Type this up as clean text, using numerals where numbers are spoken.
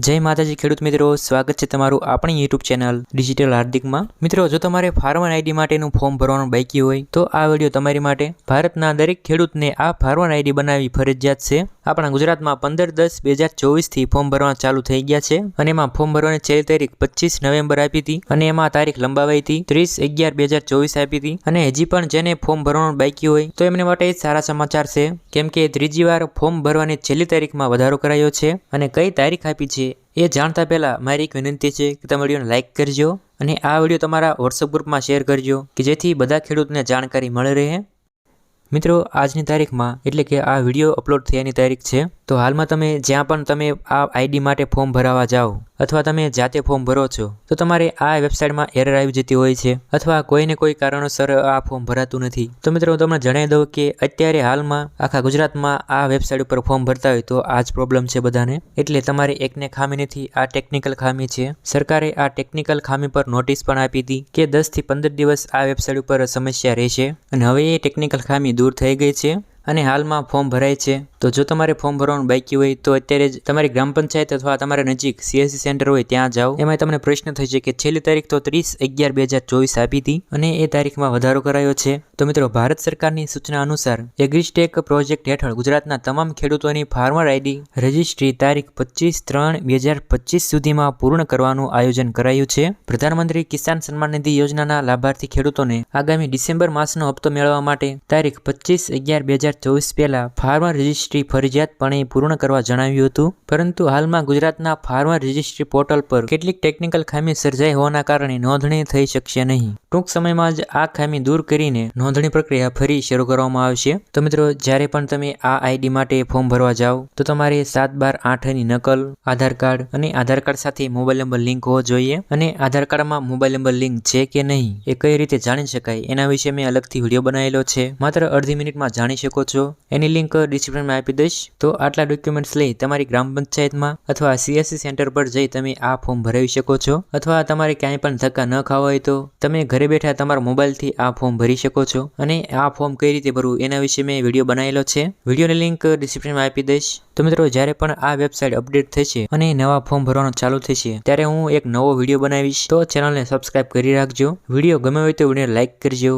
જય માતાજી ખેડૂત મિત્રો, સ્વાગત છે તમારું આપણી યુટ્યુબ ચેનલ ડિજિટલ હાર્દિકમાં। મિત્રો, જો તમારે ફાર્મર આઈડી માટેનું ફોર્મ ભરવાનું બાકી હોય તો આ વિડીયો તમારી માટે। ભારતના દરેક ખેડૂતને આ ફાર્મર આઈડી બનાવવી ફરજિયાત છે। આપણા ગુજરાતમાં 15/10/2024 થી ફોર્મ ભરવા ચાલુ થઈ ગયા છે અને એમાં ફોર્મ ભરવાની છેલ્લી તારીખ 25 નવેમ્બર આપી હતી અને એમાં તારીખ લંબાવાઈ હતી 30/11/2024 આપી હતી। અને હજી પણ જેને ફોર્મ ભરવાનું બાકી હોય તો એમને માટે સારા સમાચાર છે, કેમ કે ત્રીજી વાર ફોર્મ ભરવાની છેલ્લી તારીખમાં વધારો કરાયો છે અને કઈ તારીખ આપી છે એ જાણતા પહેલા મારી એક વિનંતી છે કે તમે વિડીયોને લાઇક કરજો અને આ વિડીયો તમારા વોટ્સઅપ ગ્રુપમાં શેર કરજો કે જેથી બધા ખેડૂતને જાણકારી મળી રહે। મિત્રો, આજની તારીખમાં એટલે કે આ વિડીયો અપલોડ થયાની તારીખ છે, તો હાલમાં તમે જ્યાં પણ તમે આ આઈડી માટે ફોર્મ ભરાવા જાઓ અથવા તમે જાતે ફોર્મ ભરો છો તો તમારે આ વેબસાઇટમાં એરર આવી જતી હોય છે અથવા કોઈને કોઈ કારણોસર આ ફોર્મ ભરાતું નથી। તો મિત્રો, હું તમને જણાવી દઉં કે અત્યારે હાલમાં આખા ગુજરાતમાં આ વેબસાઇટ ઉપર ફોર્મ ભરતા હોય તો આ જ પ્રોબ્લેમ છે બધાને, એટલે તમારે એકને ખામી નથી, આ ટેકનિકલ ખામી છે। સરકારે આ ટેકનિકલ ખામી પર નોટિસ પણ આપી હતી કે 10 થી 15 દિવસ આ વેબસાઇટ ઉપર સમસ્યા રહેશે અને હવે એ ટેકનિકલ ખામી દૂર થઈ ગઈ છે અને હાલમાં ફોર્મ ભરાય છે। તો જો તમારે ફોર્મ ભરવાનું બાકી હોય તો અત્યારે જ તમારી ગ્રામ પંચાયત અથવા તમારા નજીક CSC સેન્ટર હોય ત્યાં જાઓ। એમાં તમને પ્રશ્ન થઈ છે કે છેલ્લી તારીખ તો 30/11/2024 આપી હતી અને એ તારીખમાં વધારો કરાયો છે। તો મિત્રો, ભારત સરકારની સૂચના અનુસાર એગ્રીસ્ટેક પ્રોજેક્ટ હેઠળ ગુજરાતના તમામ ખેડૂતોની ફાર્મર આઈડી રજિસ્ટ્રી તારીખ 25/3/2025 સુધીમાં પૂર્ણ કરવાનું આયોજન કરાયું છે। પ્રધાનમંત્રી કિસાન સન્માન નિધિ યોજનાના લાભાર્થી ખેડૂતોને આગામી ડિસેમ્બર માસનો હપ્તો મેળવવા માટે તારીખ 25/11/2024 પહેલા ફાર્મર રજિસ્ટ્રી ફરજિયાતપણે પૂર્ણ કરવા જણાવ્યું હતું, પરંતુ હાલમાં ગુજરાતના ફાર્મર રજિસ્ટ્રી પોર્ટલ પર કેટલીક ટેકનિકલ ખામી સર્જાઈ હોવાના કારણે નોંધણી થઈ શકશે નહીં। ટૂંક સમયમાં જ આ ખામી દૂર કરીને નોંધણી પ્રક્રિયા ફરી શરૂ કરવામાં આવશે। તો મિત્રો, જ્યારે પણ તમે આ આઈડી માટે ફોર્મ ભરવા જાઓ તો તમારે 7/12/8ની નકલ, આધાર કાર્ડ અને આધાર કાર્ડ સાથે મોબાઈલ નંબર લિંક હોવો જોઈએ અને આધાર કાર્ડમાં મોબાઈલ નંબર લિંક છે કે નહીં એ કઈ રીતે જાણી શકાય એના વિશે મેં અલગથી વિડીયો બનાવેલો છે, માત્ર અડધી મિનિટમાં જાણી શકો છો। એની લિંક ડિસ્ક્રિપ્શનમાં આપી દઈશ। તો આટલા ડોક્યુમેન્ટ્સ લઈ તમારી ગ્રામ પંચાયતમાં અથવા CSC સેન્ટર પર જઈ તમે આ ફોર્મ ભરાવી શકો છો, અથવા તમારે ક્યાંય પણ ધક્કા ન ખાવા હોય તો તમે ઘરે બેઠા તમારા મોબાઈલથી આ ફોર્મ ભરી શકો છો। અને આ ફોર્મ કઈ રીતે ભરવું એના વિશે મેં વિડીયો બનાવેલો છે, વિડીયોની લિંક ડિસ્ક્રિપ્શનમાં આપી દઈશ। તો મિત્રો, જ્યારે પણ આ વેબસાઇટ અપડેટ થશે અને નવા ફોર્મ ભરવાનું ચાલુ થશે ત્યારે હું એક નવો વિડીયો બનાવીશ, તો ચેનલને સબસ્ક્રાઇબ કરી રાખજો। વિડીયો ગમે હોય તો વિડીયોને લાઇક કરજો।